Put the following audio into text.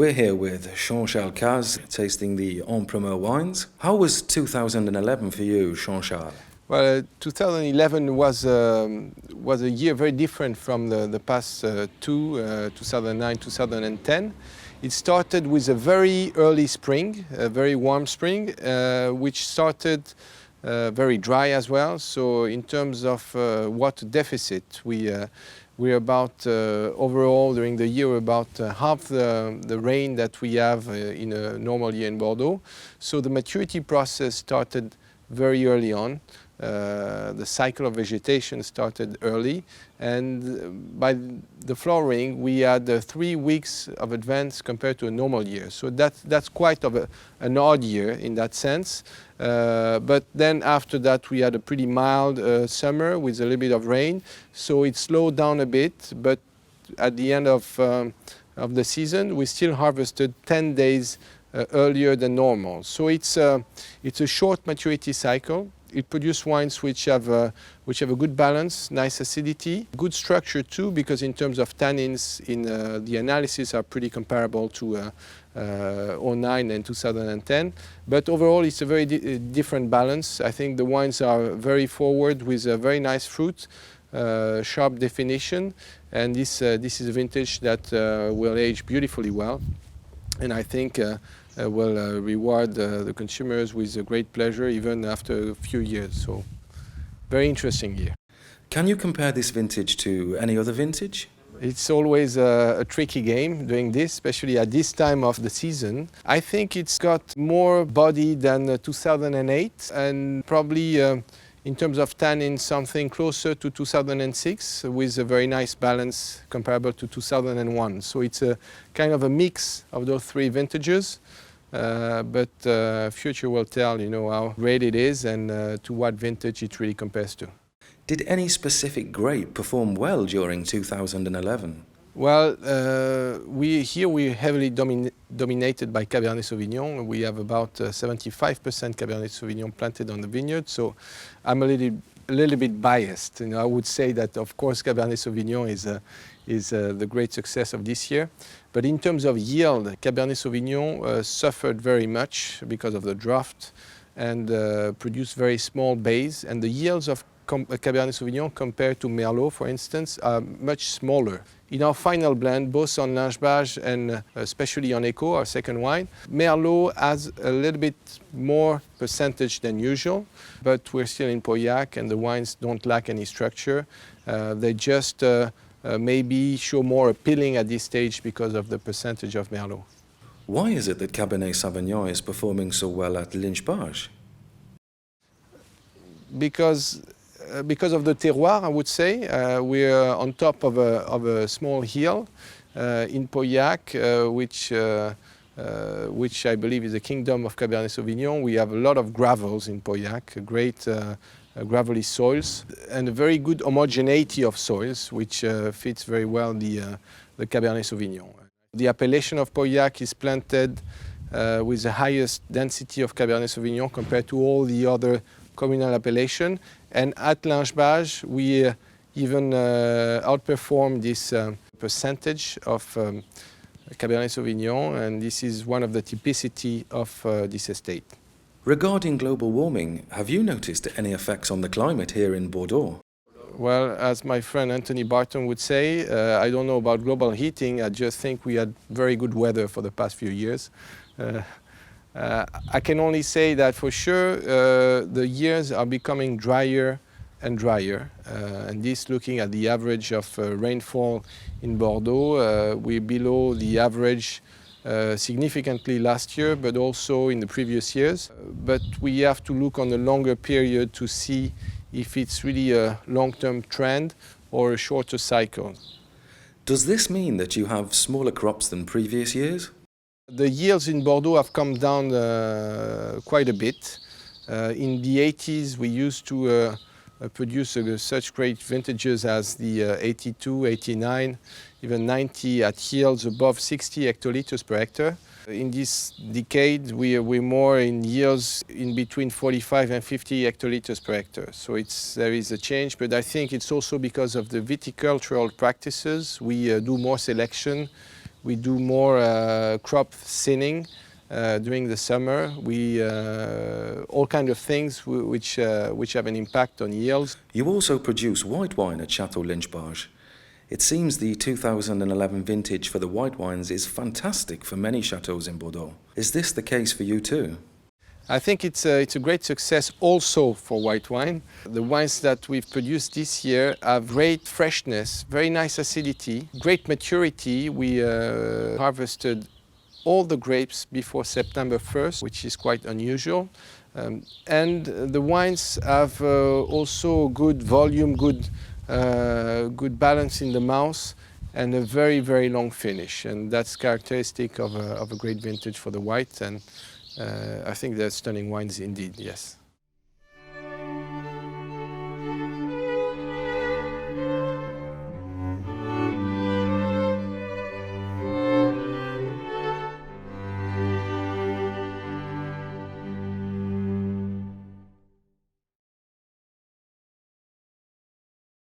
We're here with Jean-Charles Cazes tasting the En Primeur wines. How was 2011 for you, Jean-Charles? Well, 2011 was a year very different from the past two, 2009, 2010. It started with a very early spring, a very warm spring, which started very dry as well. So in terms of water deficit, we're about overall during the year about half the rain that we have in a normal year in Bordeaux. So the maturity process started very early on. The cycle of vegetation started early, and by the flowering we had 3 weeks of advance compared to a normal year. So that's quite of an odd year in that sense. But then after that we had a pretty mild summer with a little bit of rain, so it slowed down a bit. But at the end of the season we still harvested 10 days earlier than normal. So it's a short maturity cycle. It produces wines which have a good balance, nice acidity, good structure too, because in terms of tannins, the analysis are pretty comparable to 2009 and 2010. But overall, it's a very different balance. I think the wines are very forward with a very nice fruit, sharp definition, and this is a vintage that will age beautifully well, and I think will reward the consumers with a great pleasure even after a few years. So, very interesting year. Can you compare this vintage to any other vintage? It's always a tricky game doing this, especially at this time of the season. I think it's got more body than 2008, and probably in terms of tannin, something closer to 2006 with a very nice balance comparable to 2001. So it's a kind of a mix of those three vintages, but future will tell, how great it is and to what vintage it really compares to. Did any specific grape perform well during 2011? Well, we're heavily dominated by Cabernet Sauvignon. We have about 75% Cabernet Sauvignon planted on the vineyard, so I'm a little bit biased. I would say that, of course, Cabernet Sauvignon is the great success of this year. But in terms of yield, Cabernet Sauvignon suffered very much because of the drought and produced very small bays. And the yields of Cabernet Sauvignon compared to Merlot, for instance, are much smaller. In our final blend, both on Lynch-Bages and especially on Echo, our second wine, Merlot has a little bit more percentage than usual, but we're still in Pauillac and the wines don't lack any structure. They just maybe show more appealing at this stage because of the percentage of Merlot. Why is it that Cabernet Sauvignon is performing so well at Lynch-Bages? Because of the terroir, I would say. We're on top of a small hill in Pauillac, which I believe is the kingdom of Cabernet Sauvignon. We have a lot of gravels in Pauillac, great gravelly soils, and a very good homogeneity of soils, which fits very well the Cabernet Sauvignon. The appellation of Pauillac is planted with the highest density of Cabernet Sauvignon compared to all the other communal appellation, and at Lynch-Bages we even outperform this percentage of Cabernet Sauvignon, and this is one of the typicity of this estate. Regarding global warming, have you noticed any effects on the climate here in Bordeaux? Well, as my friend Anthony Barton would say, I don't know about global heating, I just think we had very good weather for the past few years. I can only say that for sure the years are becoming drier and drier, and this looking at the average of rainfall in Bordeaux, we're below the average significantly last year, but also in the previous years. But we have to look on a longer period to see if it's really a long-term trend or a shorter cycle. Does this mean that you have smaller crops than previous years? The yields in Bordeaux have come down quite a bit. In the 80s, we used to produce such great vintages as the 82, 89, even 90 at yields above 60 hectoliters per hectare. In this decade, we're more in yields in between 45 and 50 hectoliters per hectare. So there is a change, but I think it's also because of the viticultural practices. We do more selection. We do more crop thinning during the summer. We all kind of things which have an impact on yields. You also produce white wine at Château Lynch-Bages. It seems the 2011 vintage for the white wines is fantastic for many chateaux in Bordeaux. Is this the case for you too? I think it's a great success also for white wine. The wines that we've produced this year have great freshness, very nice acidity, great maturity. We harvested all the grapes before September 1st, which is quite unusual. And the wines have also good volume, good balance in the mouth, and a very, very long finish. And that's characteristic of a great vintage for the white. And I think they're stunning wines indeed, yes.